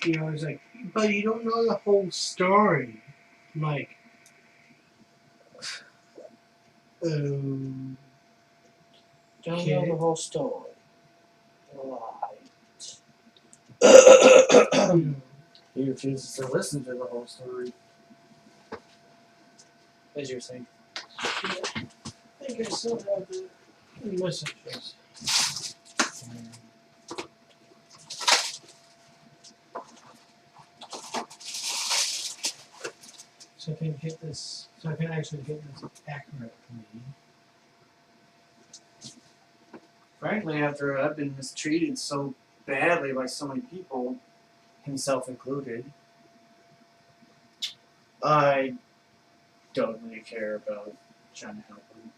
it's like, but you don't know the whole story. I'm like, um, Don't know okay. the whole story. Right. He refuses to listen to the whole story. As you're saying. I think I still have the messages. So I can get this. So I can actually get this accurately. Frankly, after I've been mistreated so badly by so many people, himself included, I don't really care about trying to help him.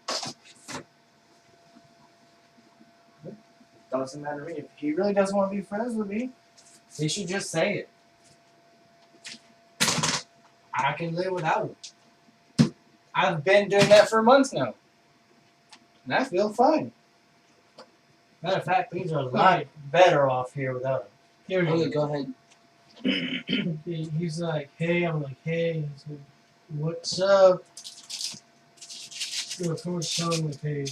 Doesn't matter to me. If he really doesn't want to be friends with me, he should just say it. I can live without him. I've been doing that for months now. And I feel fine. Matter of fact, things are a lot better off here without him. Here we Okay, go. go ahead. He's like, hey. I'm like, hey. He's like, what's up? Come on, showing like, hey.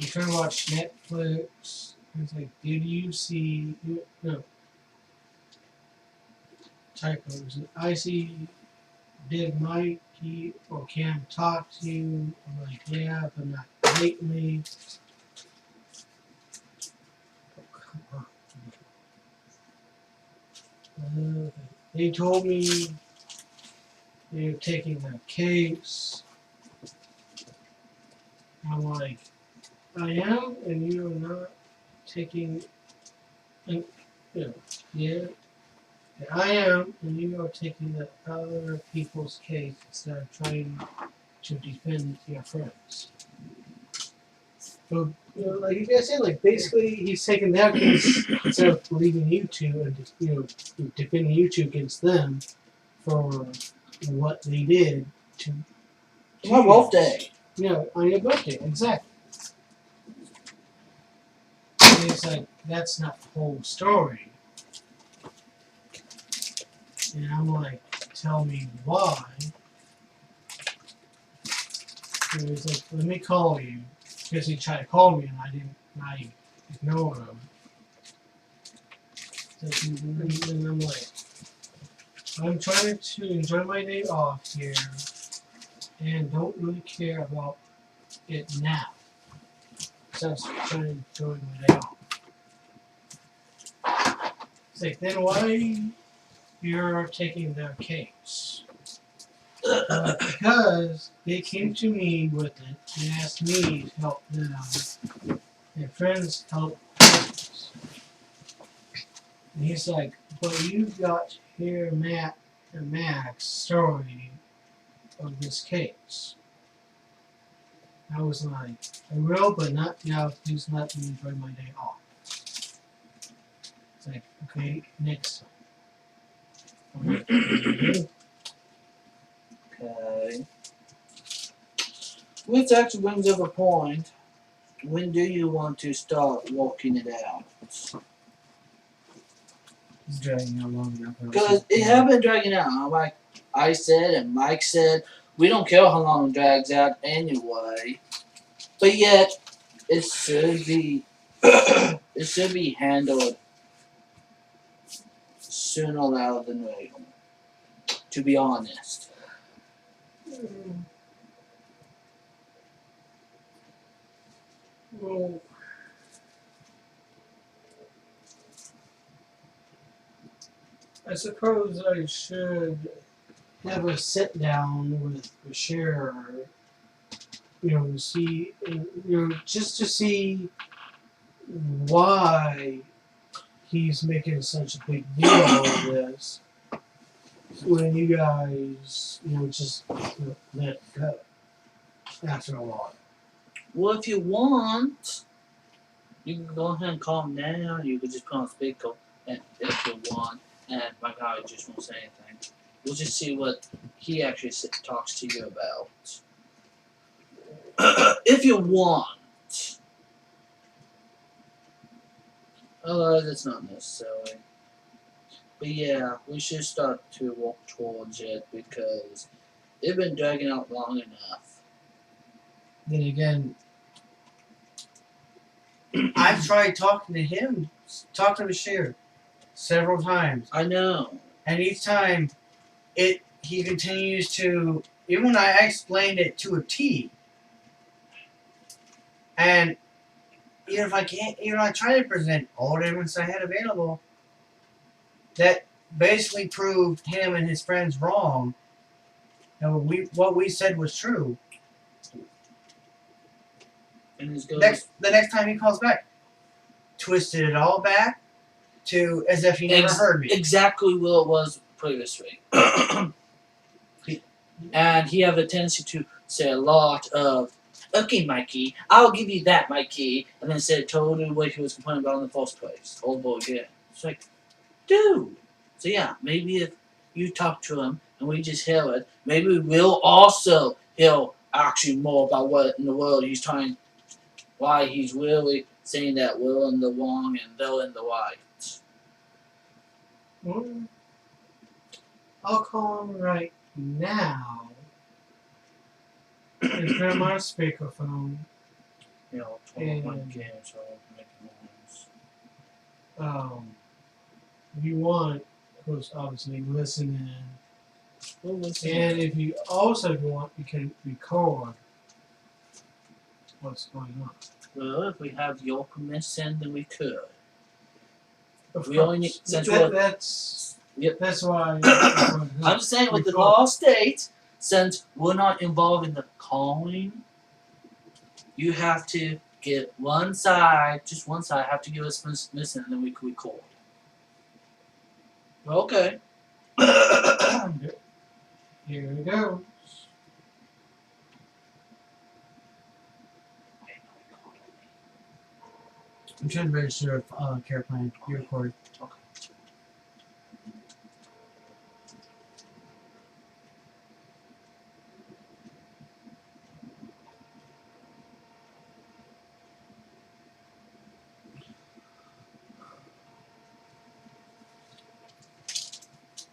I'm trying to watch Netflix. He's like, did you see? No. Typos. I see. Did Mikey or Cam talk to you? I'm like, yeah, but not lately. Oh, come on. They told me they were taking the case. I'm like, I am, and you are not taking. And, yeah, I am, and you are taking the other people's case instead of trying to defend your friends. So, like you guys said, like basically he's taking their case instead of leaving you two and defending you two against them for what they did to My you birthday. Yeah, on your birthday, exactly. And it's like that's not the whole story. And I'm like, tell me why. And he's like, let me call you. Because he tried to call me and I ignored him. And I'm like, I'm trying to enjoy my day off here and don't really care about it now. So I'm trying to enjoy my day off. It's like, then why you're taking their case? Because they came to me with it and asked me to help them. Their friends helped others. And he's like, but you got to hear Matt and Mac's story of this case. I was like, I will, but not now. Please let me enjoy my day off. It's like, okay, next time. Okay. Which actually brings up a point. When do you want to start working it out? He's dragging out long enough. Because it has been dragging out. Like I said and Mike said, we don't care how long it drags out anyway. But yet, it should be it should be handled sooner rather than later. To be honest. Well, I suppose I should have a sit down with Bashir, to see, just to see why he's making such a big deal of this when you guys, just let it go after a while. Well, if you want, you can go ahead and calm down. You could just put on speaker, and if you want, and my guy just won't say anything. We'll just see what he actually talks to you about. If you want. Otherwise, it's not necessary. But yeah, we should start to walk towards it because they've been dragging out long enough. Then again, I've tried talking to him, talking to Bashir several times, I know. and each time, he continues to. Even when I explained it to a T, and even if I can't, even I try to present all the evidence I had available, that basically proved him and his friends wrong, and what we said was true. And his goes, The next time he calls back, twisted it all back to as if he never heard me. exactly what it was previously. And he have a tendency to say a lot of, okay, Mikey, I'll give you that, Mikey, and then said totally what he was complaining about in the first place. All over again. It's like, dude. So yeah, maybe if you talk to him and we just hear it, maybe we'll also hear actually more about what in the world he's trying, why he's really saying that we're in the wrong and they're in the right. Mm. I'll call him right now. And put him on speakerphone. You know, And- 21 games, so make noise. If you want, of course, obviously listen in. Well, listen. And if you also want, you can record what's going on. Well, if we have your permission, then we could. Of We only course. need- since we're- Yep. That's why. I'm just saying, with the Record. law states, since we're not involved in the calling, you have to get one side, just one side, have to give us permission, and then we can record. Okay. Here we go. I'm trying to register a care plan. You record.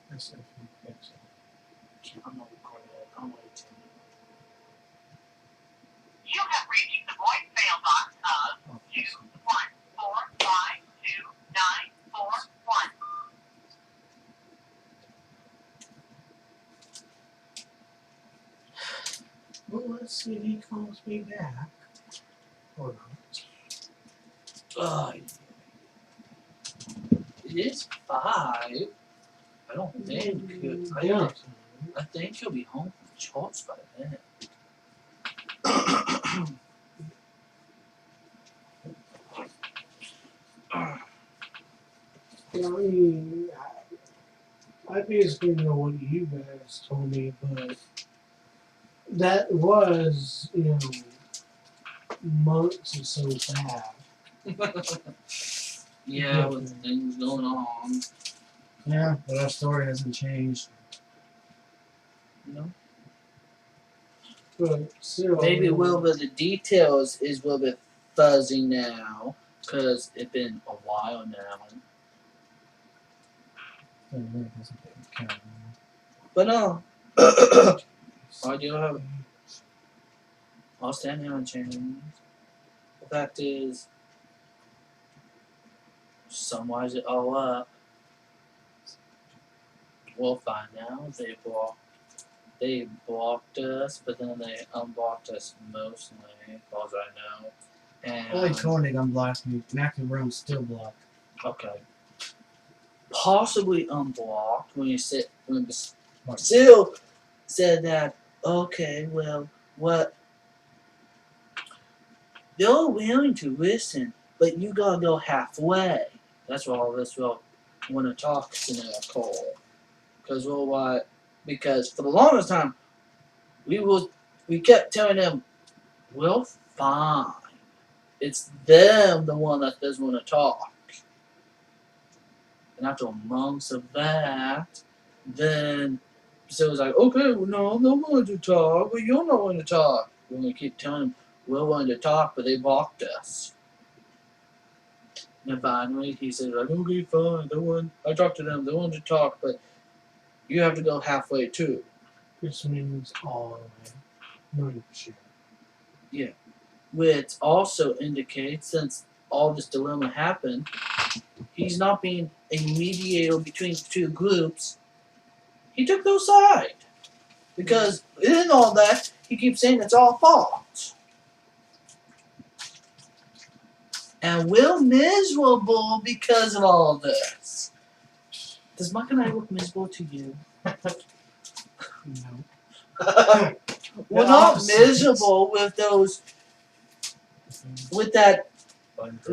That's it. That's it. I'm not recording it. I'm waiting. You have reached the voicemail box of Oh, 214529141. well, let's see if he calls me back. Or not. It is 5. I don't think. Yeah. I think he'll be home from church by then. I mean, I basically know what you guys told me, but that was, months or so back. Yeah, with things going on, Yeah, but our story hasn't changed. you know. But still. Maybe a little bit of the details is a little bit fuzzy now, because it's been a while now. But no, I do have lost and haven't changed. The fact is, summarize it all up. We'll find out. They blocked us, but then they unblocked us mostly, as far as I know. And Only Koenig unblocked me. Mackie Room's still blocked. okay, possibly unblocked when still said that. Okay, well, what? They're willing to listen, but you gotta go halfway. That's what all this will want to talk scenario call. Because because for the longest time, we kept telling them, we're fine. It's them, the one that doesn't want to talk. And after months of that, then so it was like, okay, well, no, they're willing to talk, but you're not willing to talk. We're going to keep telling them we're willing to talk, but they blocked us. And finally, he said, like, okay, fine. I talked to them. They wanted to talk, but you have to go halfway too. Which means all the way. No, share. Which also indicates, since all this dilemma happened, he's not being a mediator between the two groups. He took their side. Because in all that, he keeps saying it's all fault. And we're miserable because of all this. Does Mike and I look miserable to you? No. We're The not opposite. miserable with that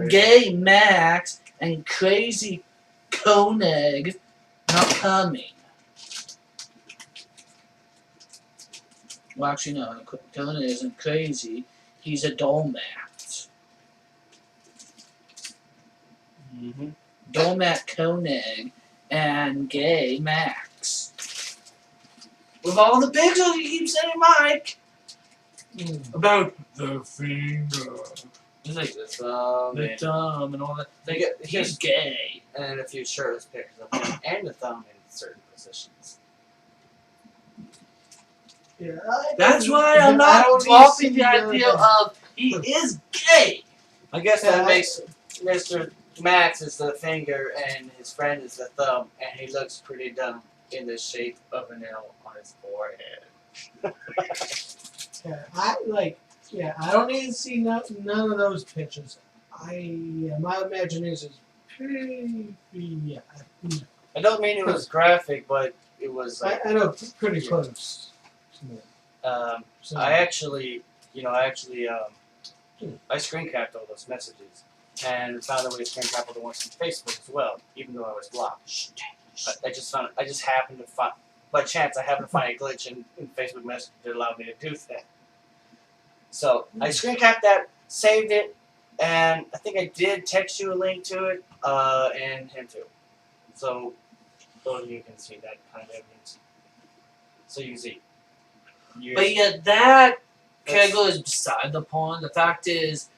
gay Max and crazy Koenig not coming. Well, actually, no. Koenig isn't crazy. He's a Dolmat. Mm-hmm. Dolmat Koenig and gay Max. With all the pictures you keep sending Mike about the finger, Just like this, the thumb, and all that. Like, he's gay. and a few shirtless pictures of him and the thumb in certain positions. Yeah, That's why I'm I not don't dropping need the to see idea of he is gay. I guess Yeah, that makes Mr. Max is the finger and his friend is the thumb, and he looks pretty dumb in the shape of an L on his forehead. I don't need to see none of those pictures. My imagination is pretty. Yeah, I don't mean it was graphic, but it was like. I know pretty close. To it. So, I actually I screen capped all those messages and found a way to screen cap all the ones from Facebook as well, even though I was blocked. I just happened to find, by chance, I happened to find a glitch in Facebook Messenger that allowed me to do that. So I screen capped that, saved it, and I think I did text you a link to it, and him too. So both of you can see that kind of evidence. So you can see. But yet that Kegel is beside the point. The fact is,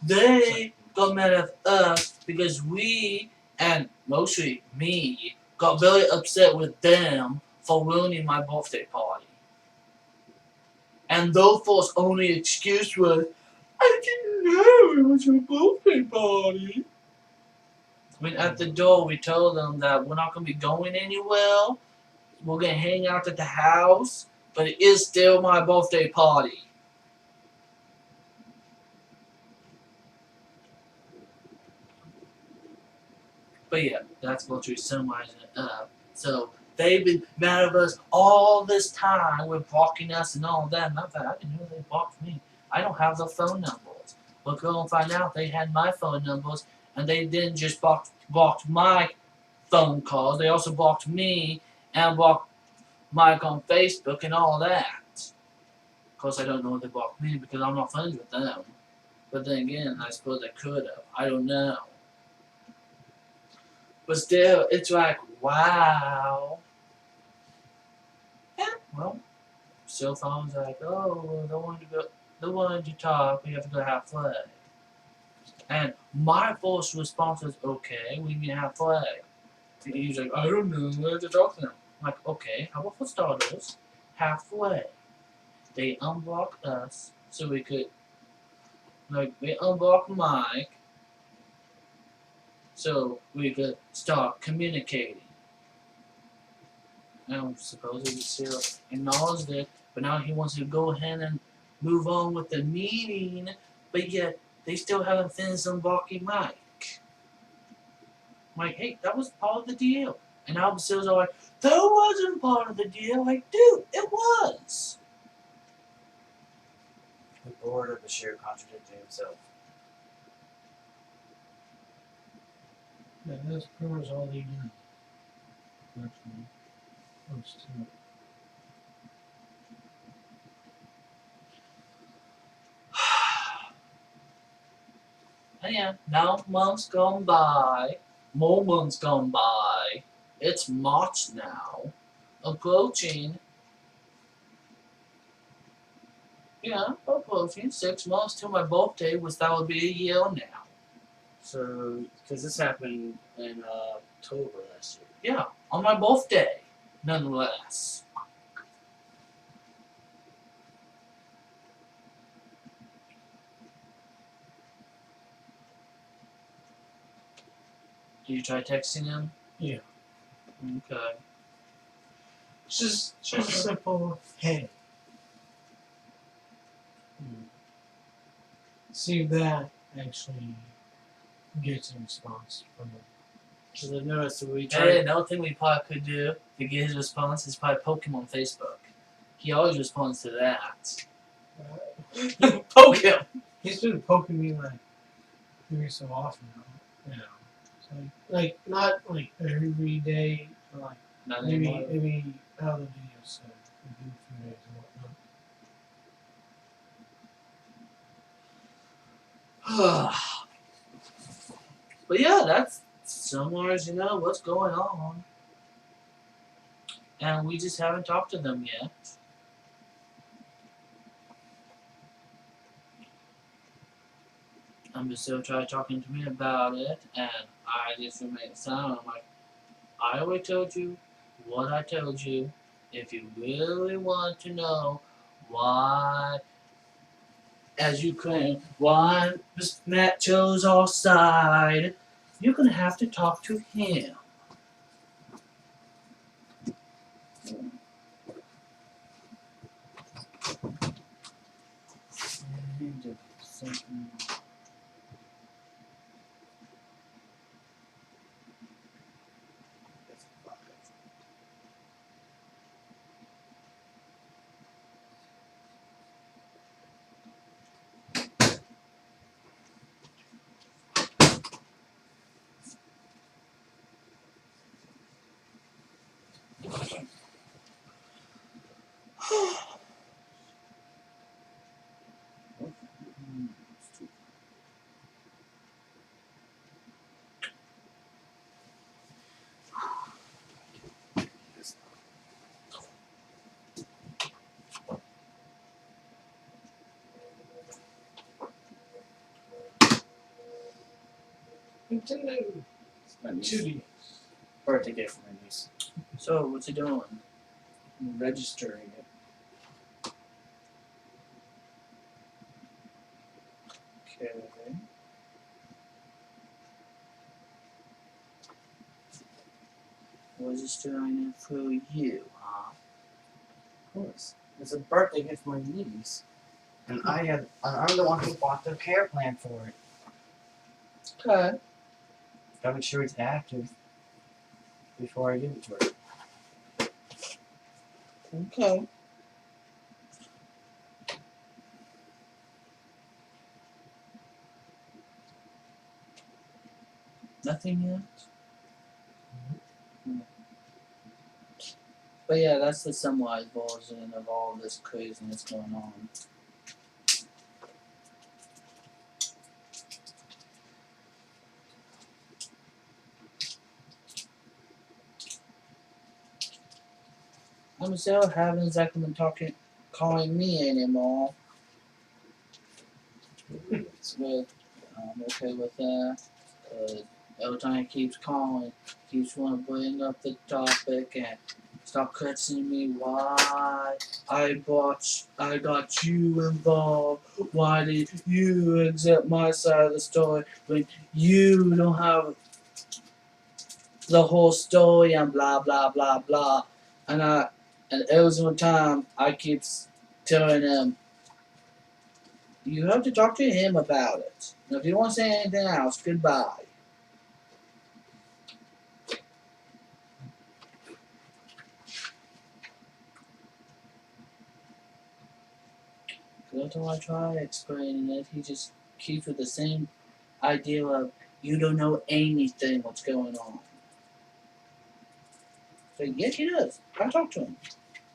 they got mad at us because we, and mostly me, got very upset with them for ruining my birthday party. And Thofos' only excuse was, I didn't know it was your birthday party. When at the door we told them that we're not going to be going anywhere, we're going to hang out at the house, but it is still my birthday party. But yeah, that's literally summarizing it up. So they've been mad at us all this time with blocking us and all that. Not that I didn't know they blocked me. I don't have the phone numbers. We'll go and find out they had my phone numbers, and they didn't just blocked my phone calls. They also blocked me and blocked Mike on Facebook and all that. Of course, I don't know if they blocked me because I'm not friends with them. But then again, I suppose I could have. I don't know. But still, it's like, wow. Yeah, well, still phone's like, oh, they wanted to talk, we have to go have fun. And my first response was, okay, we can have fun. And he's like, I don't know, we have to talk to them. I'm like, okay, how about for starters, halfway. They unblocked us so we could, they unblocked Mike so we could start communicating. And supposedly still acknowledged it, but now he wants to go ahead and move on with the meeting, but yet they still haven't finished unblocking Mike. I'm like, hey, that was part of the deal. And now the sales are like, that wasn't part of the deal. Like, dude, it was. The board of Bashir contradicting himself. Yeah, that's pretty much all they do. Actually, close to it. And yeah, now months gone by, more months gone by. It's March now, approaching. Yeah, approaching 6 months to my birthday, which that would be a year now. So, because this happened in October last year. Yeah, on my birthday, nonetheless. Did you try texting him? Yeah. Okay. Just a simple hey. See if that actually gets a response from him. Because I've noticed that we Hey, tried. Another thing we probably could do to get his response is probably poke him on Facebook. He always responds to that. Poke him! He's been poking me like every so often now. You know. So like not like every day, but like Not maybe anymore. every other day or so. Maybe a few days and whatnot. But yeah, that's similar as what's going on. And we just haven't talked to them yet. I'm just still trying talking to me about it, and I just remain silent. I'm like, I already told you what I told you. If you really want to know why, as you claim, why Matt chose our side, you're gonna have to talk to him. Nintendo It's my niece. 2D. Birthday gift for my niece. So, what's he doing? I'm registering it. Okay. Was this doing it for you, huh? Of course. It's a birthday gift for my niece. And I'm the one who bought the care plan for it. Okay. Gotta make sure it's active before I give it to her. Okay. Nothing yet? But yeah, that's the summarized version of all this craziness going on. I'm still haven't exactly been calling me anymore. But I'm okay with that. Every time he keeps calling, keeps wanting to bring up the topic and stop questioning me why I got you involved. Why did you accept my side of the story when you don't have the whole story and blah blah blah blah. And every single time I keep telling him, you have to talk to him about it. And if you want to say anything else, goodbye. Every time I try explaining it, he just keeps with the same idea of, you don't know anything what's going on. So yes, he does. I talk to him.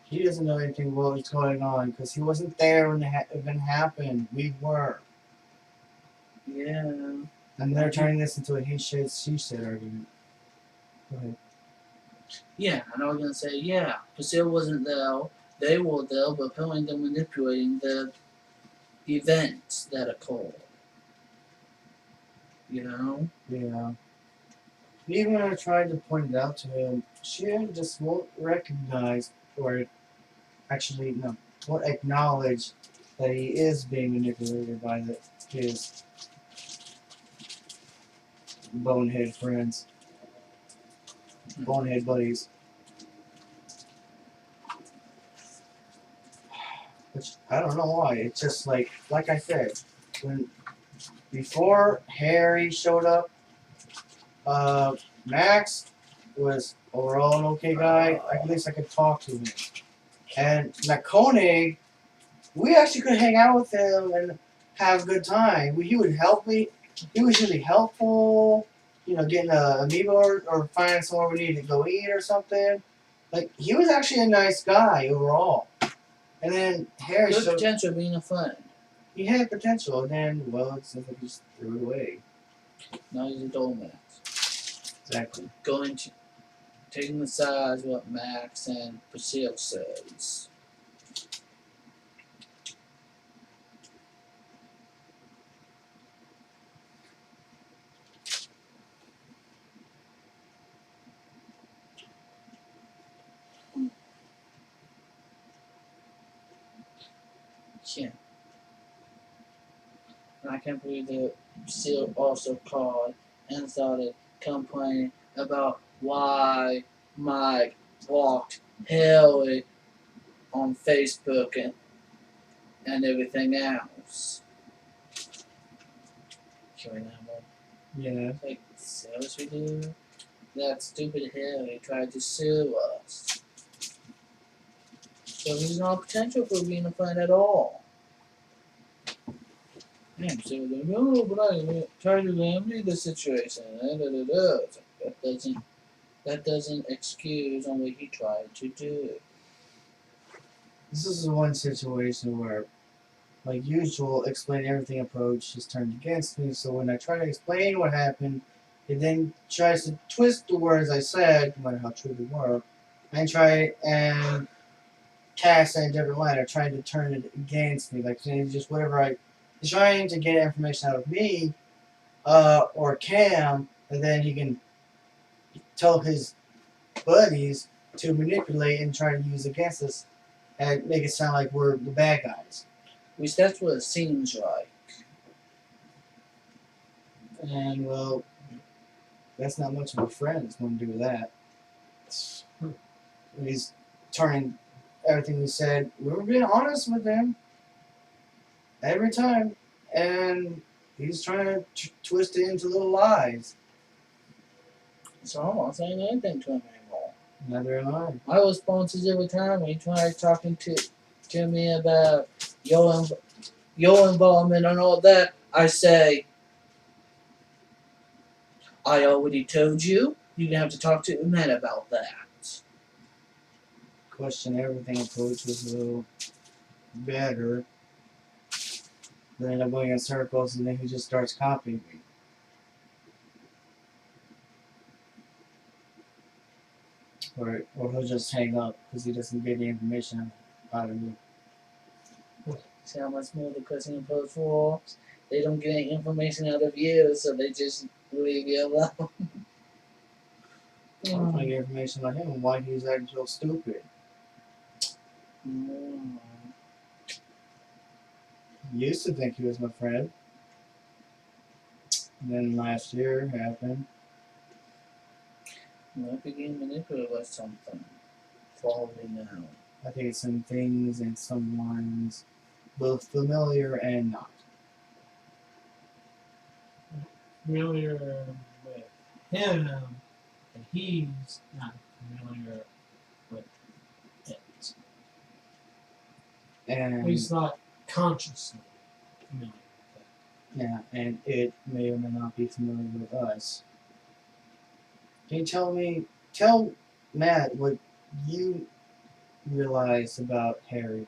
He doesn't know anything what was going on because he wasn't there when the event happened. We were. Yeah. And they're turning this into a he said, she said argument. Go ahead. Yeah, and I was gonna say, yeah, Priscilla wasn't there. They were there, but apparently they're manipulating the events that occurred. You know? Yeah. Even when I tried to point it out to him, she just won't recognize or actually no, won't acknowledge that he is being manipulated by his bonehead friends, bonehead buddies. Which I don't know why. It's just like I said, when before Harry showed up, Max was overall an okay guy. At least I could talk to him. And Koenig, we actually could hang out with him and have a good time. He would help me. He was really helpful. You know, getting a amiibo or finding somewhere we needed to go eat or something. Like he was actually a nice guy overall. And then Harry Good showed. potential of being a friend. He had potential, and then well, it seems like he just threw it away. Now he's a doormat. Exactly. Taking the sides of what Max and Basile says. Yeah. And I can't believe that Basile also called and started complaining about why Mike blocked Haley on Facebook and everything else. Can we not more? Yeah. Like, seriously, dude? That stupid Haley tried to sue us. So he's no potential for being a friend at all. I'm so like, no, but I tried to remedy the situation. It's like, that doesn't excuse on what he tried to do. This is the one situation where, like usual, explain everything approach is turned against me. So when I try to explain what happened, it then tries to twist the words I said, no matter how true they were, and try and cast in a different light or trying to turn it against me. Like saying just whatever he's trying to get information out of me, or Cam, and then he can tell his buddies to manipulate and try to use against us and make it sound like we're the bad guys. At least that's what it seems like. And well, that's not much of a friend that's going to do that. He's turning everything we said. We were being honest with him every time, and he's trying to twist it into little lies. So I'm not saying anything to him anymore. Neither am I. My response is every time when he tries talking to me about your involvement and all that, I say, I already told you. You're gonna have to talk to Matt about that. Question everything approach was a little better. Then end up going in circles, and then he just starts copying me. Or he'll just hang up because he doesn't get any information out of me. See how much more the question approach works? They don't get any information out of you, so they just leave you alone. I'm trying to get information about him and why he's acting so stupid. Mm. He used to think he was my friend. And then last year happened. Might be getting manipulated by something. Probably now. I think it's some things and some lines, both familiar and not. Familiar with him, and he's not familiar with it. And He's not consciously familiar with yeah, and it may or may not be familiar with us. Can you tell Matt what you realize about Harry?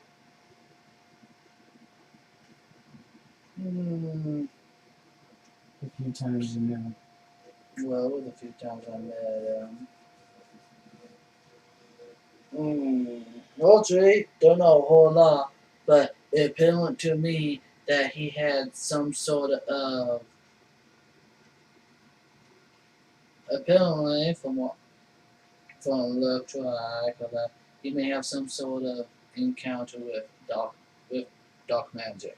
Hmm. A few times you know. Well, with a few times I met Audrey, don't know a whole lot, but it appeared to me that he had some sort of apparently, from look like that, he may have some sort of encounter with dark magic,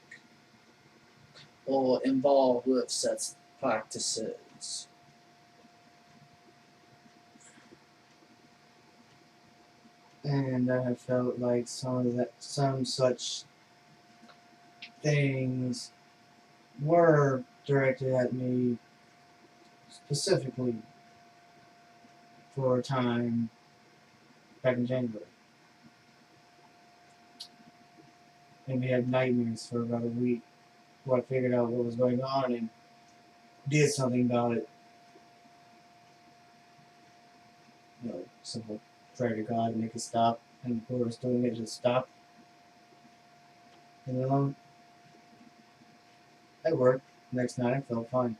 or involved with such practices. And I have felt like some such things were directed at me specifically for a time back in January. And we had nightmares for about a week before I figured out what was going on and did something about it. You know, simple prayer to God to make it stop, and whoever's doing it just stop. And that worked. Next night I felt fine.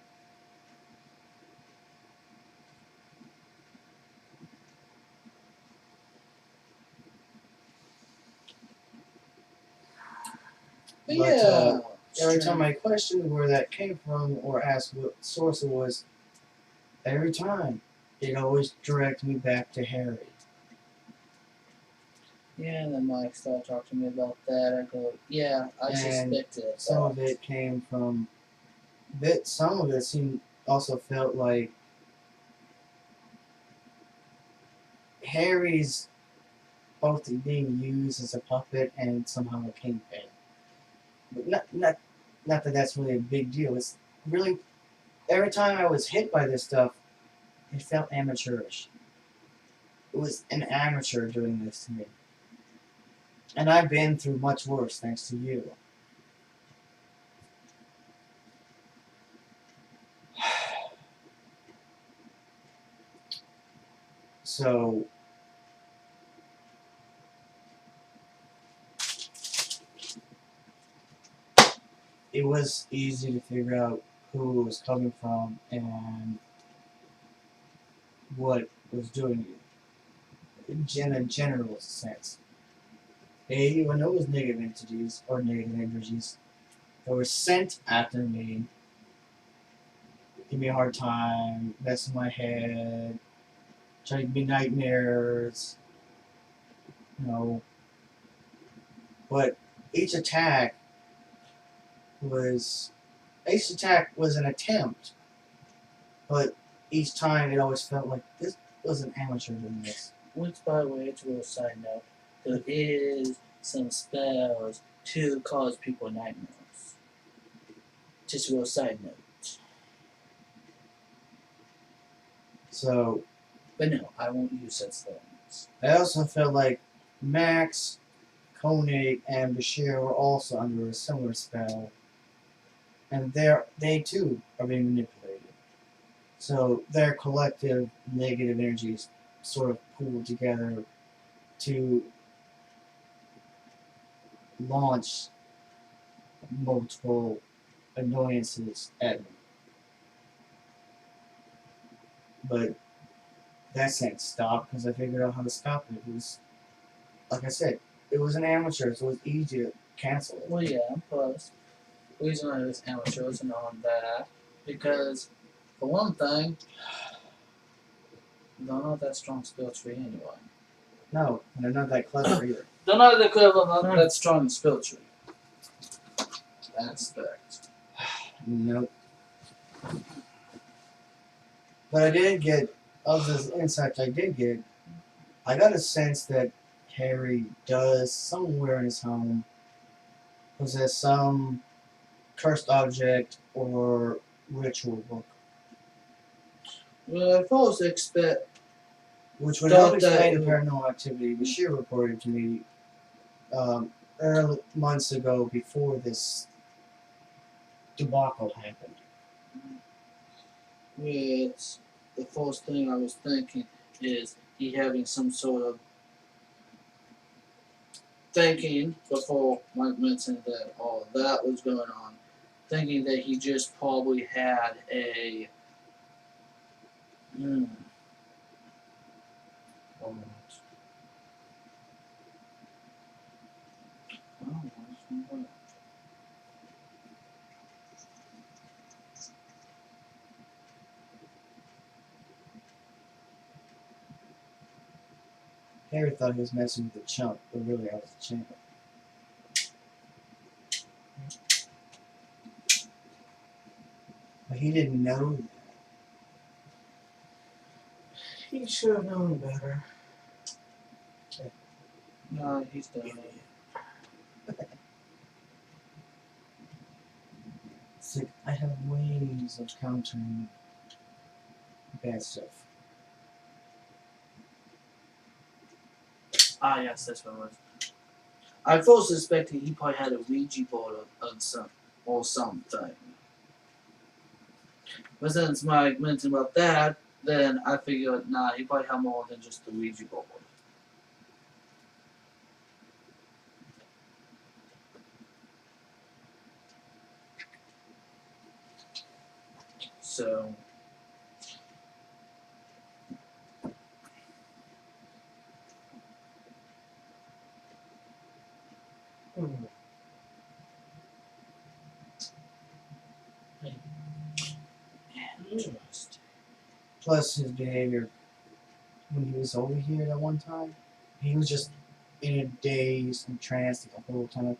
But But, yeah, Every time I questioned where that came from or asked what source it was, every time it always directed me back to Harry. yeah, and then Mike started talking to me about that. I go, yeah, I And suspected it. Some of it came from some of it also felt like Harry's both being used as a puppet and somehow a kingpin. But not that that's really a big deal. It's really every time I was hit by this stuff, it felt amateurish. It was an amateur doing this to me. And I've been through much worse thanks to you. So it was easy to figure out who it was coming from and what was doing it in a general sense. When there was negative entities or negative energies that were sent after me, give me a hard time, mess with my head, try to give me nightmares, you know. But each attack was an attempt, but each time it always felt like this was an amateur doing this. Which, by the way, to a side note, there is some spells to cause people nightmares. Just a real side note. So But no, I won't use such things. I also felt like Max, Koenig, and Bashir were also under a similar spell, and they too are being manipulated. So their collective negative energies sort of pooled together to launch multiple annoyances at me. But that can't stop because I figured out how to stop it. It was, like I said, it was an amateur, so it was easy to cancel it. Well, yeah, plus, the reason I was amateurs and on that, because, for one thing, they're not that strong spell tree anyway. No, and they're not that clever either. They're not that clever, not that strong in spell tree. Aspect. Nope. But I did get, of the insights I did get, I got a sense that Harry does, somewhere in his home, possess some cursed object or ritual book. Well, I always expect. Which would Thought help explain that the paranormal activity Bashir reported to me early months ago before this debacle happened. It's the first thing I was thinking is he having some sort of thinking before Mike mentioned that all that was going on, thinking that he just probably had a moment. Oh, Harry thought he was messing with the chump, but really I was the champ. But he didn't know that. He should have known better. No, he's done. It's like I have ways of countering bad stuff. Ah, yes, that's what it was. I first suspected he probably had a Ouija board of some or something. But since Mike mentioned about that, then I figured, nah, he probably had more than just the Ouija board. So, Hmm. interesting. Plus his behavior when he was over here that one time, he was just in a daze and trance the whole time.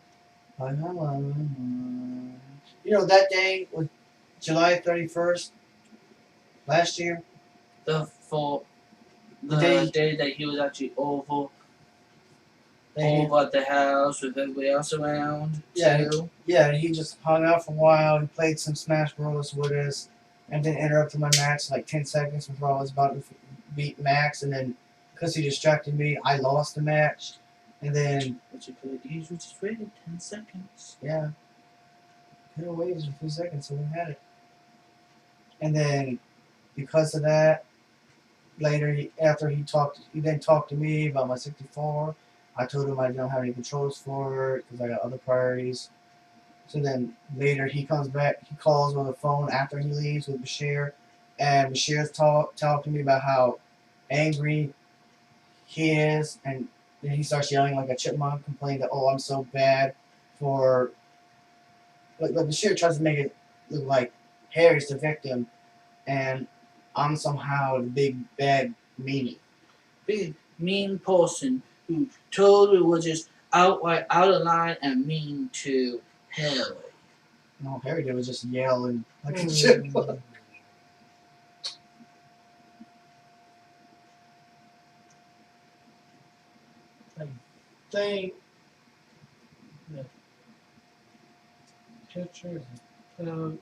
You know that day was July 31st last year. The The day- day that he was actually over That he- at the house with everybody else around. Yeah, too. Yeah, he just hung out for a while. He played some Smash Bros. With us, and then interrupted my match like 10 seconds before I was about to beat Max. And then, because he distracted me, I lost the match. And then, But you could have easily just waited 10 seconds. yeah, could have waited a few seconds so we had it. And then, because of that, later, after he then talked to me about my 64. I told him I don't have any controls for it because I got other priorities. So then later he comes back, he calls on the phone after he leaves with Bashir, and Bashir's talking to me about how angry he is, and then he starts yelling like a chipmunk, complaining that, oh, I'm so bad for. Like Bashir tries to make it look like Harry's the victim, and I'm somehow the big bad meanie. Big mean person who totally was just outright out of line and mean to Harry. And all Harry did was just yell and like a Hmm. chipmunk. Think the pictures of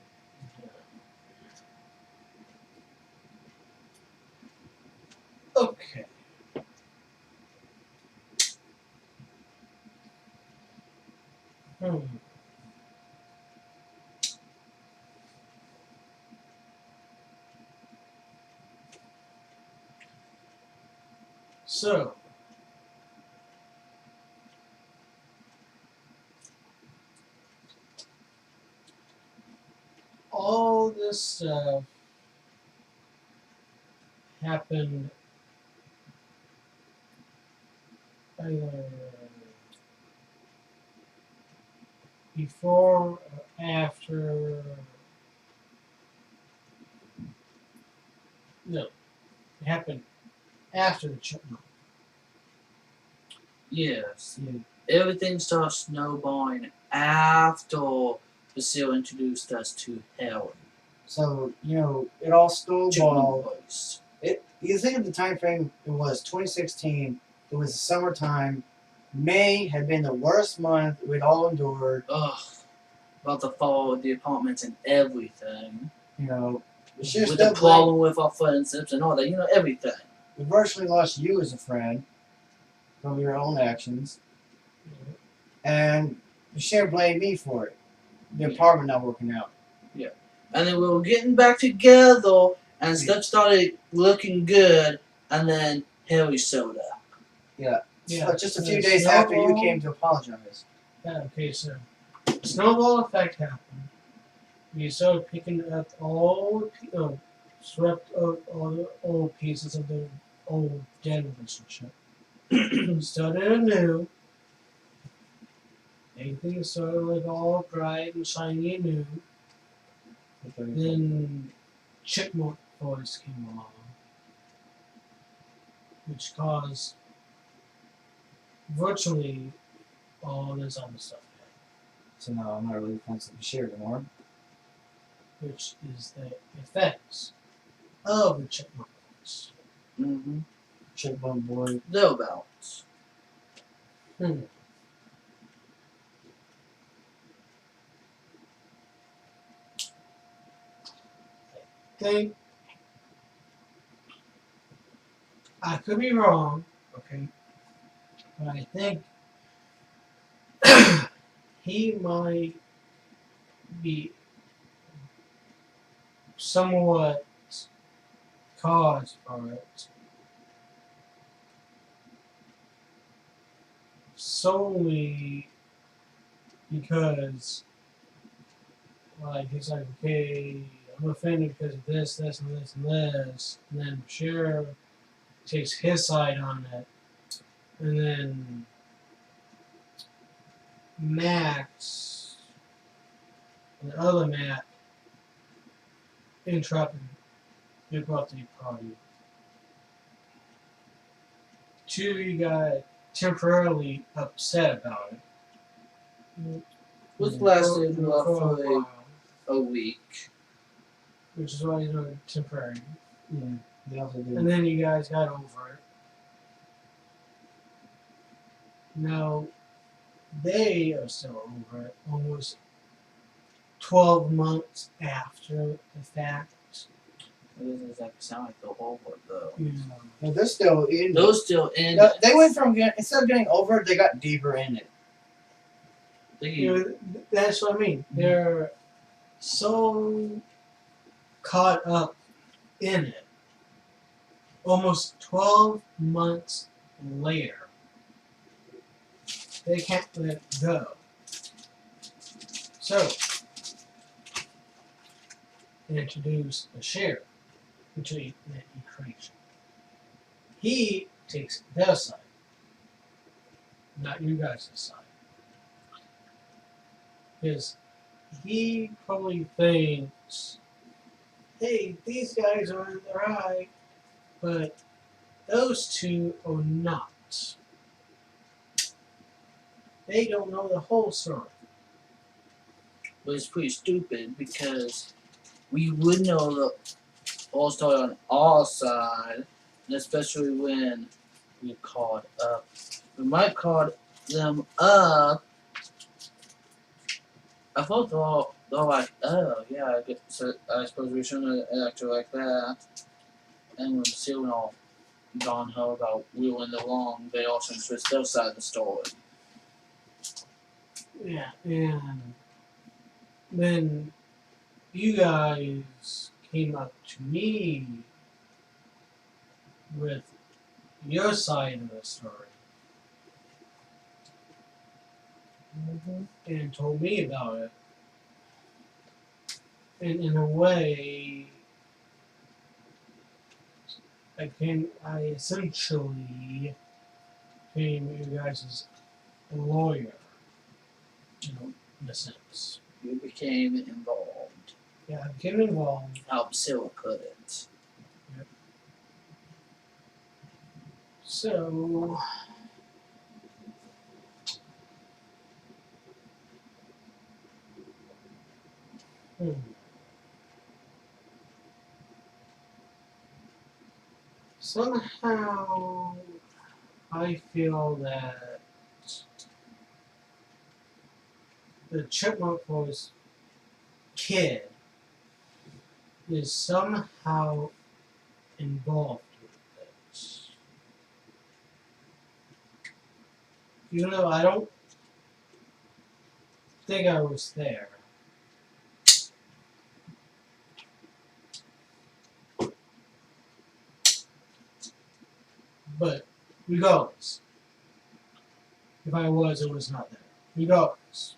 okay. Hmm. So all this stuff happened either before or after. No, it happened after the chipmunk. Yes. Yeah. Everything starts snowballing after Basil introduced us to Harry. So, it all Chipmunk snowballed. voice. You think of the time frame it was 2016, it was the summertime. May had been the worst month we'd all endured. Ugh. About the fall of the apartments and everything. Bashir With still the problem with our friendships and all that, everything. we virtually lost you as a friend from your own actions. And Bashir blamed me for it. The apartment not working out. And then we were getting back together and stuff started looking good and then Harry showed up. Yeah. Yeah, Just a the few days after you snowball- came to apologize. Yeah, okay, so snowball effect happened. We started picking up swept up all the old pieces of the old dead relationship. Started anew. Everything started like all bright and shiny and new. Then Chipmunk voice came along, which caused virtually all this other stuff, So now I'm not really friends with Bashir anymore. which is the effects of the chipmunk voice. Mm-hmm. Chipmunk boy. Thereabouts. Think I could be wrong, okay, but I think he might be somewhat cause for it solely because, like, he's like, okay, I'm offended because of this, this, and this, and this, and then Bashir takes his side on it, and then Max, the other Matt, interrupted the birthday party. Two of you got temporarily upset about it. Which For- lasted for a roughly while, a week. which is why he's doing temporary. Yeah. They also did. And then you guys got over it. Now they are still over it almost 12 months after the fact. It doesn't exactly sound like they're over though. No, they're still in. Those still in. They went from instead of getting over it, they got deeper in it. You know, that's what I mean. They're so caught up in it. Almost 12 months later, they can't let it go. So, they introduce a sheriff between that equation. He takes their side, not you guys' side. Because he probably thinks, hey, these guys are in the right, but those two are not. They don't know the whole story. But it's pretty stupid because we would know the whole story on our side, and especially when we called up. We might call them up. I thought they're like, oh yeah, I get, so I suppose we shouldn't act like that. And when Seal all gone ho about we were in the wrong, they also switched their side of the story. Yeah, and then you guys came up to me with your side of the story and told me about it. And in a way, I essentially became you guys' lawyer, in a sense. You became involved. Yeah, I became involved. How Priscilla put it. So, somehow I feel that the Chipmunk Boys kid is somehow involved with this. Even though I don't think I was there. But regardless, if I was, it was not there. Regardless,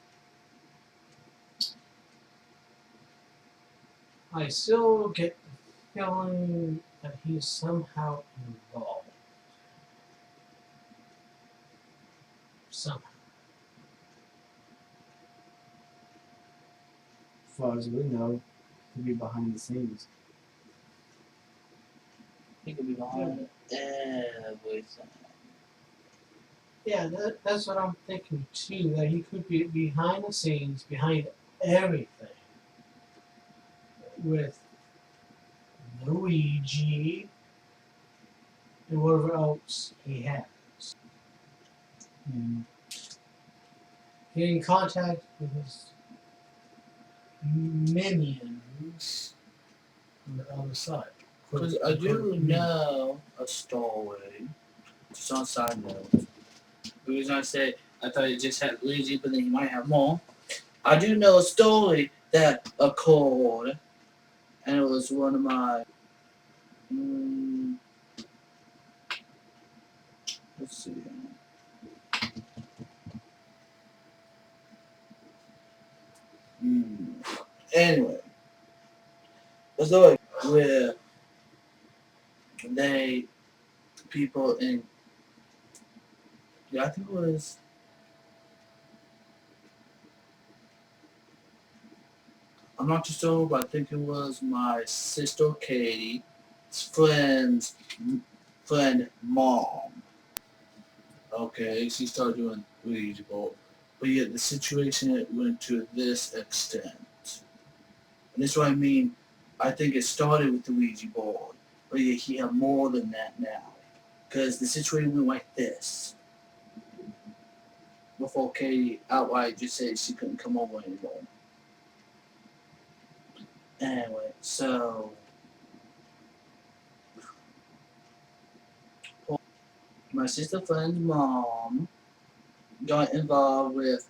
I still get the feeling that he's somehow involved. Somehow. As far as we know, could be behind the scenes. He could be behind everything. Yeah, that's what I'm thinking too. That he could be behind the scenes, behind everything, with Luigi and whatever else he has. Get in contact with his minions on the other side. Because I do know a story, just on side note. The reason I say I thought it just had Luigi, but then you might have more. I do know a story that occurred, and it was one of my. Let's see. Anyway, a story where they people in I think it was I'm not too sure, but I think it was my sister Katie's friend mom. Okay, she started doing Ouija board, but yet the situation went to this extent. And this is what I mean. I think it started with the Ouija board, but yet he had more than that now. Because the situation went like this. Before Katie outright just said she couldn't come over anymore. Anyway, so my sister friend's mom got involved with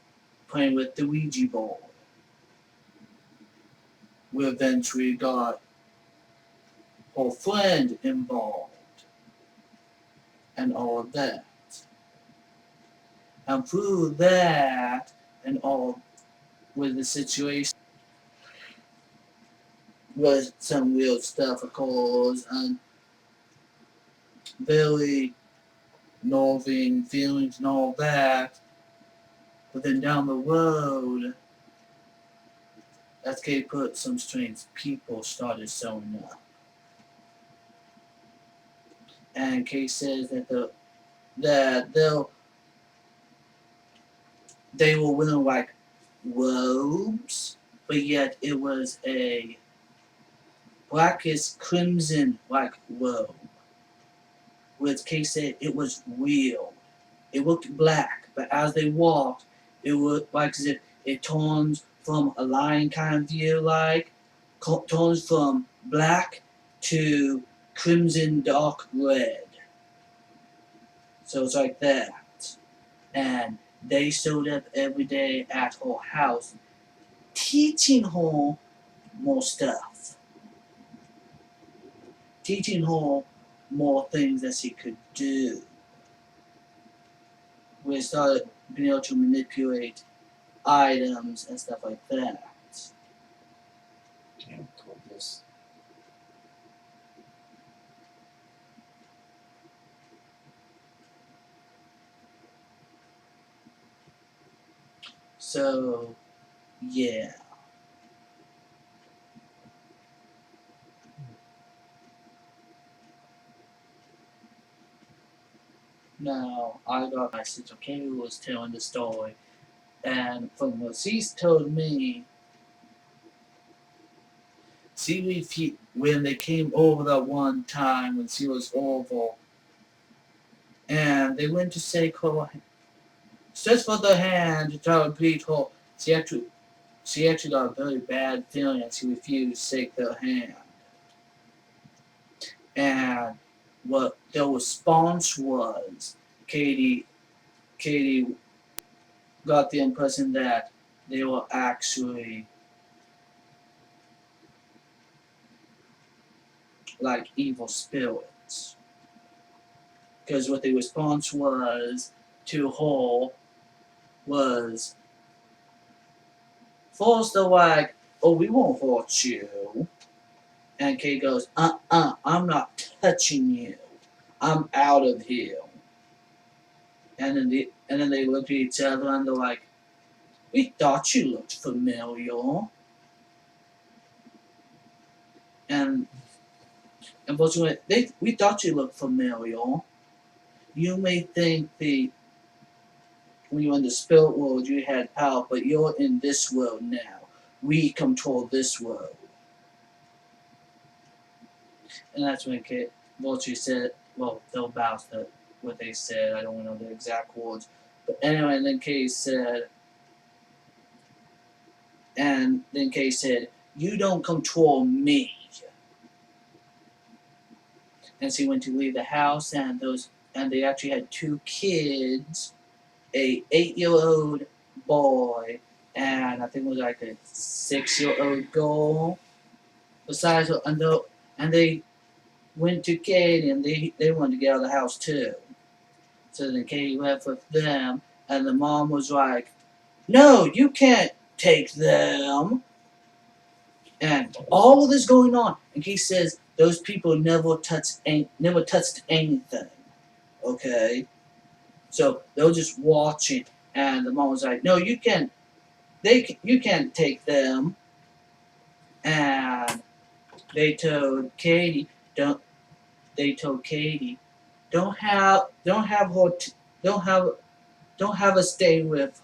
playing with the Ouija board. We eventually got her friend involved and all of that. And through that and all with the situation was some weird stuff of course and very gnawing feelings and all that. But then down the road, as Kate put, some strange people started showing up. And Kate says that they were wearing like robes, but yet it was a blackish crimson like robe. Which Kate said it was real. It looked black, but as they walked, it looked like as if it turns from a lion kind of view, like turns from black to crimson dark red. So it's like that. And they showed up every day at her house, teaching her more stuff. Teaching her more things that she could do. We started being able to manipulate items and stuff like that. Damn, this. So, yeah. Now, I got my sister Kay who was telling the story, and from what she's told me, see when they came over that one time when she was over, and they went to shake her, stretch for the hand to try to beat her. She actually got a very bad feeling and she refused to shake their hand. And what their response was, Katie got the impression that they were actually like evil spirits. Because what the response was to her was first they're like, oh, we won't hurt you. And Kate goes, I'm not touching you. I'm out of here. And then they look at each other and they're like, we thought you looked familiar. And unfortunately, we thought you looked familiar. You may think the when you're in the spirit world, you had power, but you're in this world now. We control this world. And that's when Vulture said, well, Phil Bow said what they said. I don't know the exact words. But anyway, and then Katie said, you don't control me. And she went to leave the house, and they actually had 2 kids, a 8-year-old boy, and I think it was like a 6-year-old girl. Besides, and they went to Katie, and they wanted to get out of the house too. So then Katie left with them, and the mom was like, "No, you can't take them." And all of this going on, and he says those people never touched anything. Okay, so they were just watching, and the mom was like, "No, you can't. You can't take them." And they told Katie, "Don't." They told Katie, "Don't have her. Don't have her stay with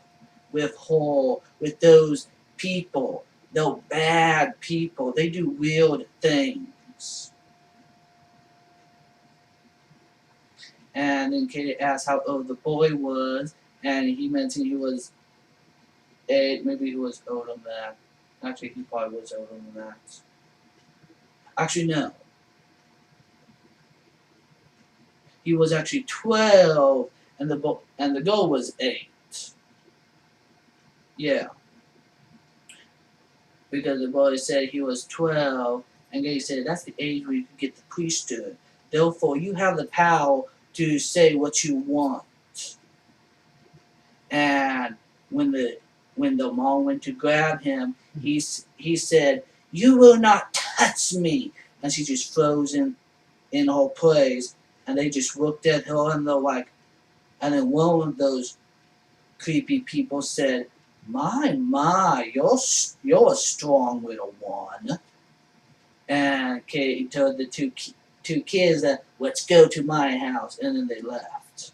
her with those people. They're bad people. They do weird things." And then Katie asked how old the boy was, and he mentioned he was 8, maybe he was older than that. Actually, he probably was older than that. Actually, no. He was actually 12, and the girl was 8. Yeah. Because the boy said he was 12, and they said that's the age where you can get the priesthood. Therefore, you have the power to say what you want. And when the mom went to grab him, he said, "You will not touch me," and she just froze in her place, and they just looked at her, and they're like, and then one of those creepy people said, My, you're a strong little one." And Katie told the two kids that, "Let's go to my house," and then they left.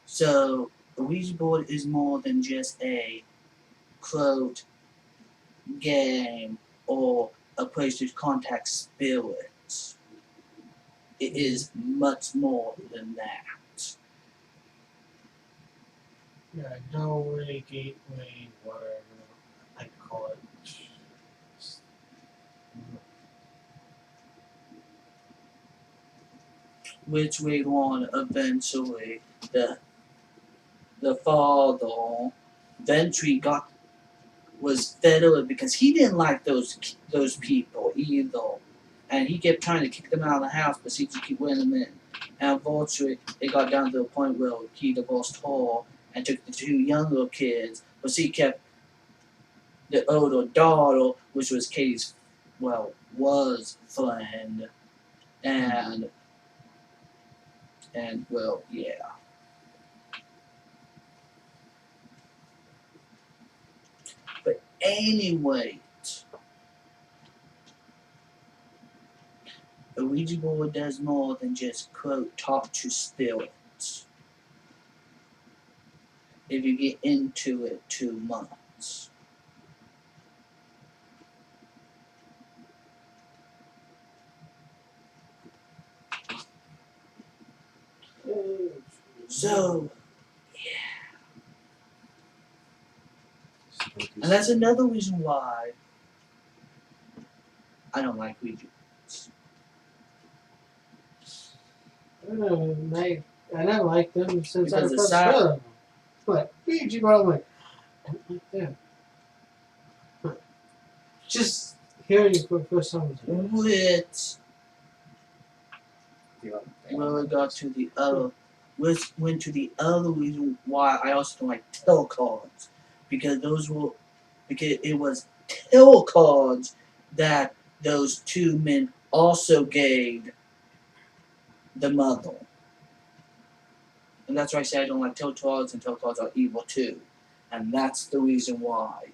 So the Ouija board is more than just a quote game or a place to contact spirits. It is much more than that. Yeah, doorway, gateway, whatever I call it. Which we want eventually the father eventually was fed up because he didn't like those people either, and he kept trying to kick them out of the house, but she just kept letting them in. And eventually, it got down to the point where he divorced her and took the 2 younger kids, but she kept the older daughter, which was Katie's, was friend, and well, yeah. But anyway, a Ouija board does more than just quote talk to spirits. If you get into it too much. So, and that's another reason why I don't like Ouija boards. I never liked them since I Because the first side- heard of them. But Ouija board, I'm like, I don't like them. Huh. Just hearing it for the first time. Which really got to the other, which went to the other reason why I also don't like tarot cards. Because it was tarot cards that those 2 men also gave the mother. And that's why I say I don't like tarot cards, and tarot cards are evil too. And that's the reason why.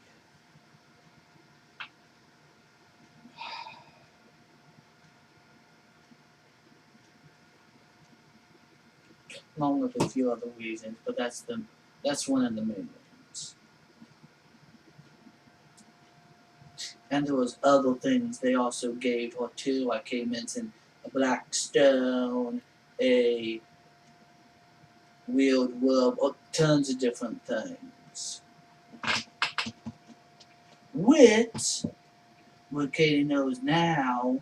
along with a few other reasons, but that's one of the main ones. And there was other things they also gave her too, like he mentioned a black stone, a wheeled wub, tons of different things. Which, what Katie knows now,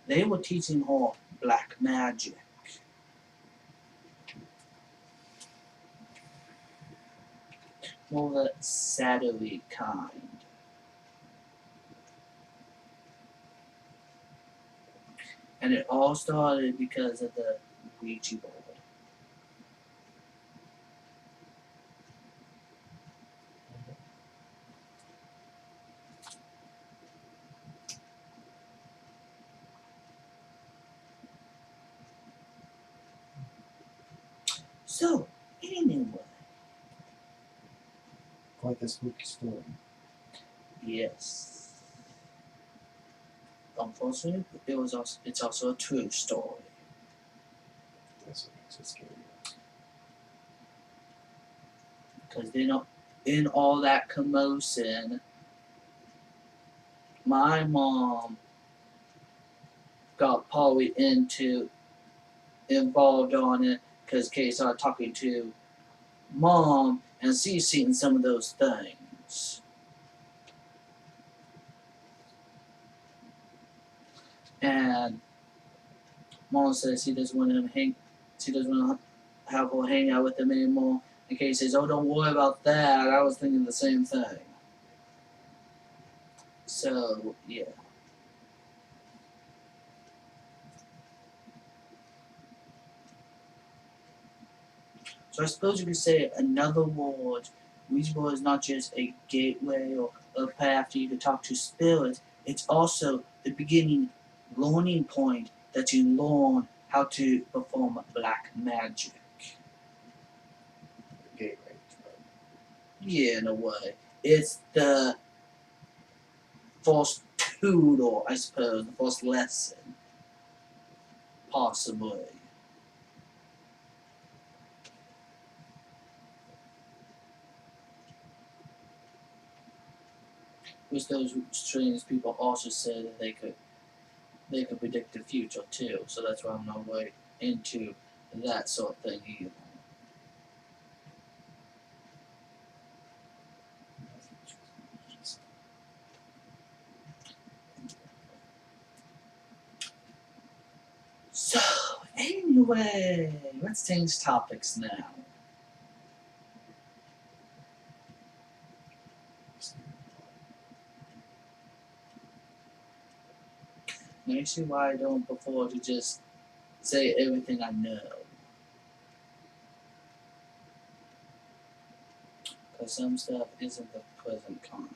they were teaching her black magic. More of that shadowy kind. And it all started because of the Ouija board. So, anyway, Quite a spooky story. yes. Unfortunately, it's also a true story. That's what makes it scary. Because in all that commotion, my mom got probably involved on it because Kay started talking to mom and she's seen some of those things. And mom says she doesn't want to have her hang out with him anymore. And Kay says, "Oh, don't worry about that. I was thinking the same thing." So, yeah. So I suppose you could say, in other words, Ouija board is not just a gateway or a path for you to talk to spirits. It's also the beginning learning point that you learn how to perform black magic. Gateway drug. Yeah, in a way. It's the first tutor, I suppose, the first lesson. Possibly. Which those strange people also said that they could predict the future too, so that's why I'm not really into that sort of thing either. So, anyway, let's change topics now. Actually, why I don't prefer to just say everything I know. Because some stuff isn't the present kind.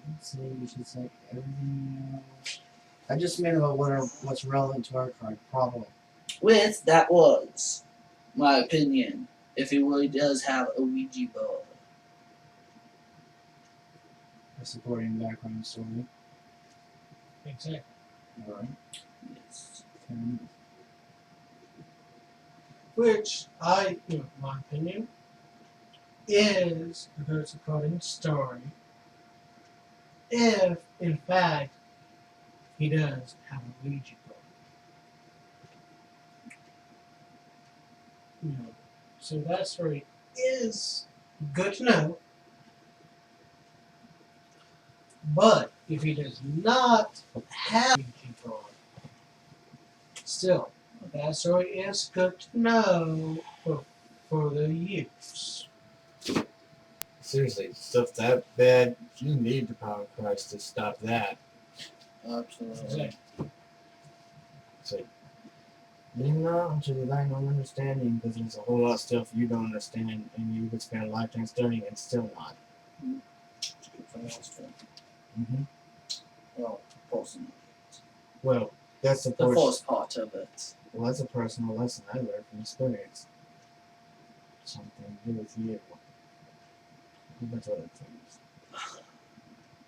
I'd say you should say everything. I just meant about what's relevant to our current problem. With that was my opinion. If he really does have a Ouija board. A supporting background story. Exactly. Alright. Yes. Fair enough. Which my opinion, is a good supporting story. If, in fact, he does have a Ouija board. So that story is good to know. But if he does not have a Ouija board, still, that story is good to know for the use. Seriously, stuff that bad, you need the power of Christ to stop that. Absolutely. Exactly. So, lean on to the thine own understanding, because there's a whole lot of stuff you don't understand, and you could spend a lifetime studying and still not. Mm-hmm. Well, personally. Well, that's the The portion. first part of it. Well, that's a personal lesson I learned from experience. Something to do with you. A bunch of other things.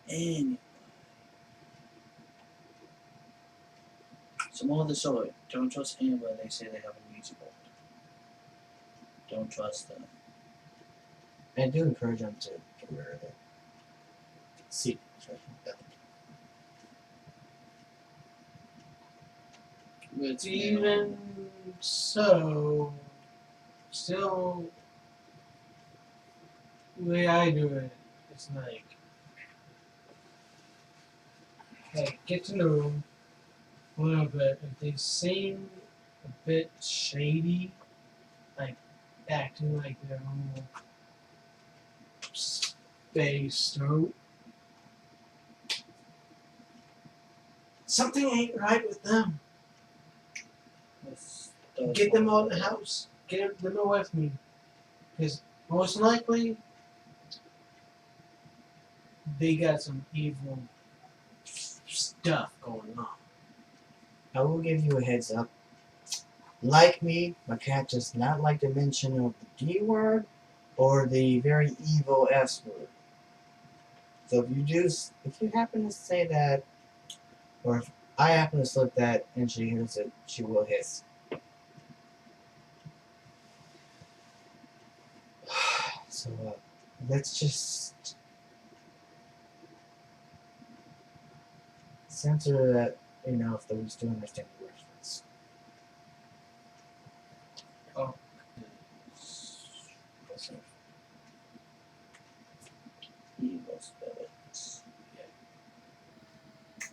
Anyway. So more of the story. Don't trust anyone they say they have a Ouija board. Don't trust them. I do encourage them to get rid of it. See, It's Even so, still, the way I do it, it's like get to know them a little bit. If they seem a bit shady, like acting like they're all spaced out, something ain't right with them. Get them out of the house. Get them away from me. Because most likely, they got some evil stuff going on. I will give you a heads up. Like me, my cat does not like the mention of the D word or the very evil S word. So if you happen to say that, or if I happen to slip that and she hears it, she will hiss. So let's just censor that if those do understand the reference. Evil spirits.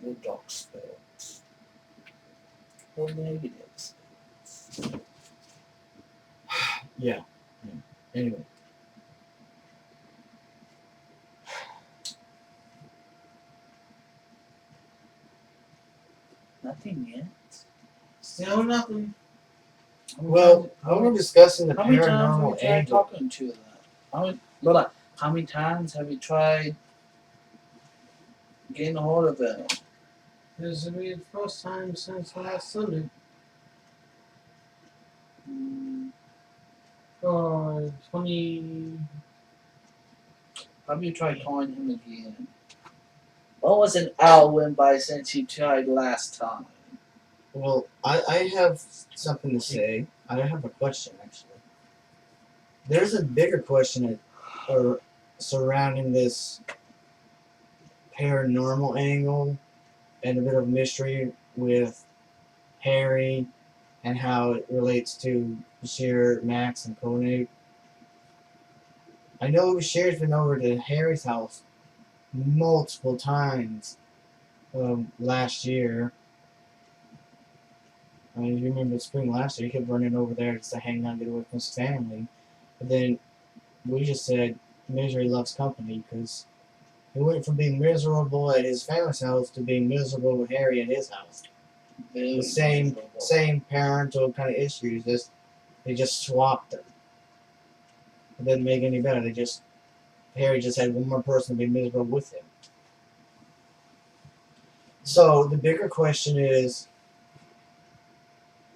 The dark spirits. The negative spirits. Yeah. Anyway. Nothing yet. Still nothing. Well, when we're discussing the How many times have paranormal you tried angle, talking to that? How many times have you tried getting a hold of it? This will be the first time since last Sunday. Or 20. Have you tried calling him again? Almost an hour went by since you tried last time. well, I have something to say. I have a question, actually. There's a bigger question surrounding this paranormal angle and a bit of mystery with Harry and how it relates to Bashir, Max, and Koenig. I know Bashir's been over to Harry's house multiple times last year. I mean, you remember spring last year, he kept running over there just to hang out and get away from his family. But then we just said misery loves company because he went from being miserable at his family's house to being miserable with Harry at his house. The same parental kind of issues. They just swapped them. It didn't make any better. Harry just had one more person to be miserable with him. So the bigger question is,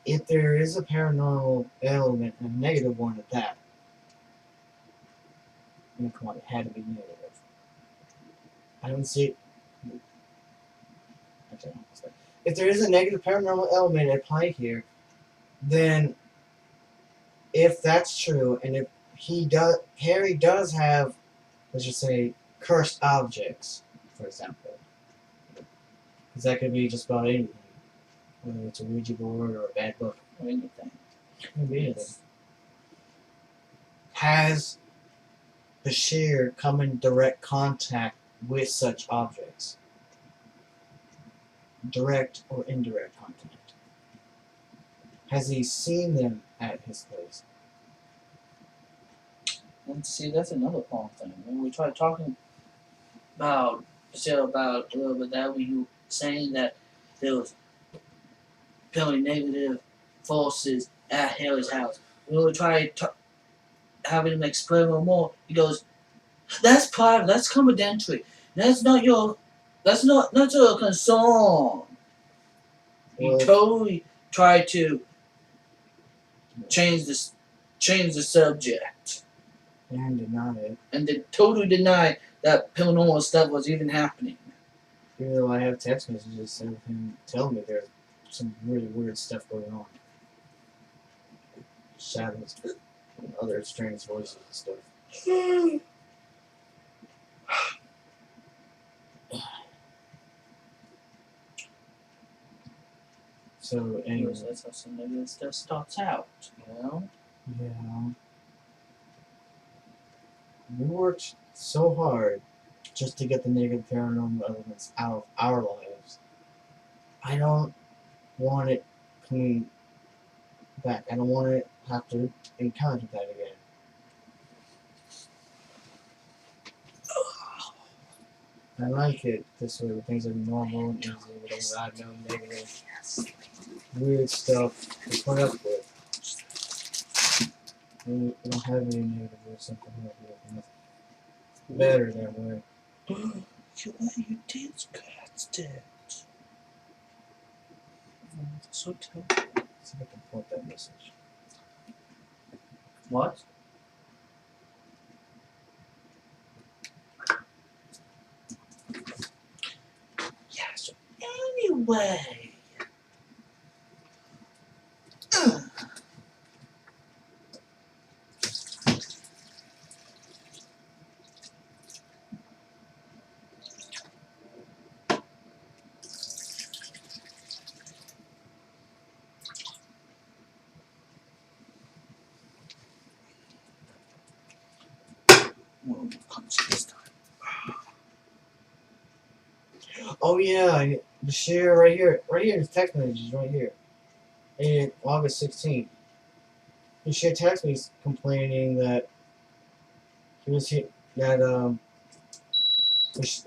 if there is a paranormal element, and a negative one at that, I mean, come on, it had to be negative. I don't see. If there is a negative paranormal element at play here, then if that's true, and if Harry does have, let's just say, cursed objects, for example, because that could be just about anything, whether it's a Ouija board or a bad book, Or anything. it could be anything. Has Bashir come in direct contact with such objects? Direct or indirect contact? Has he seen them at his place? And see, that's another problem thing. When we tried talking about a little bit that when you were saying that there was purely negative forces at Harry's house. When we tried having him explain a little more, he goes, "That's private. That's confidential. That's not your concern." He Well, totally tried to change the subject, and deny it. and then totally deny that paranormal stuff was even happening. Even though I have text messages of him telling me there's some really weird stuff going on. Shadows and other strange voices and stuff. So anyway, Anyways, that's how some of this stuff starts out, you know? yeah. We worked so hard just to get the negative paranormal elements out of our lives. I don't want it coming back. I don't want to have to encounter that again. I like it this way where things are normal and easy, without no negative, weird stuff to put up with. We don't have any negative or something like that. Better that way. You did scratch it. So tell. See if I can point that message. What? Yeah, so anyway. Well, comes this time. Oh yeah, the share right here. Right here is text messages right here. And August 16th. The share text me complaining that he was that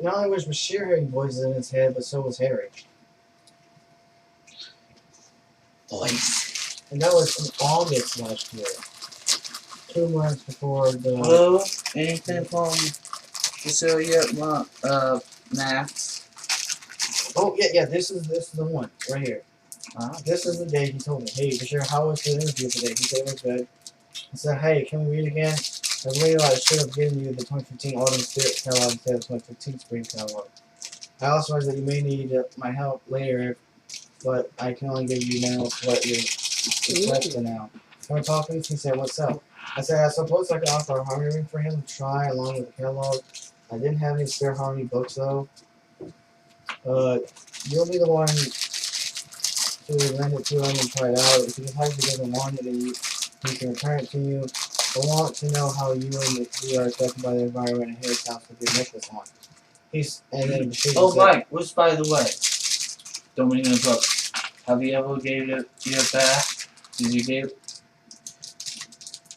not only was Bashir hearing voices in his head, but so was Harry. Voice. And that was in August last year. 2 months before the Hello? Anything from Cecilia, Max? Oh yeah, this is the one right here. Ah. This is the day he told me, hey, Bashir, how was the interview today? He said it was good. I said, hey, can we read again? I realized I should have given you the 2015 Autumn Spirit catalog instead of the 2015 Spring catalog. I also realized that you may need my help later, but I can only give you now what you're requesting now. Can we talk, please? He said, what's up? I said, I suppose I could offer a harmony ring for him to try along with the catalog. I didn't have any spare harmony books, though. You'll be the one to lend it to him and try it out. If he decides he doesn't want it, then he can return it to you. I want to know how you and we are affected by the environment at his house with your necklace on. And then Bashir Oh, said, Mike, which, by the way, don't mean to interrupt. Have you ever gave it back? Did you give?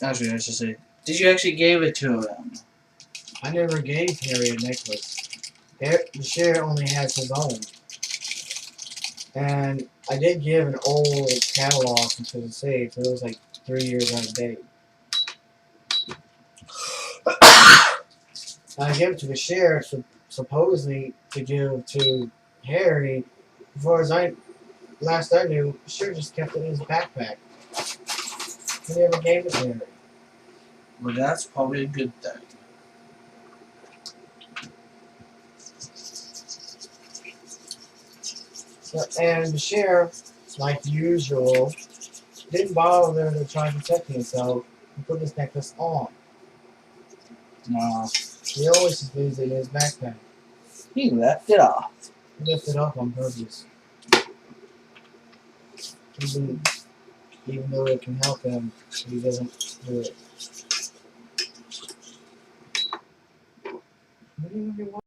Actually, I should say, did you actually give it to him? I never gave Harry a necklace. Bashir only has his own. And I did give an old catalog into the safe, but it was like 3 years out of date. I gave it to Bashir, supposedly to give to Harry. As far as last I knew, Bashir just kept it in his backpack. He never gave it to Harry. Well, that's probably a good thing. And Bashir, like usual, didn't bother to try and protect himself and put this necklace on. No. He always just leaves it in his backpack. He left it off. He left it up on purpose. Even though it can help him, he doesn't do it. What do you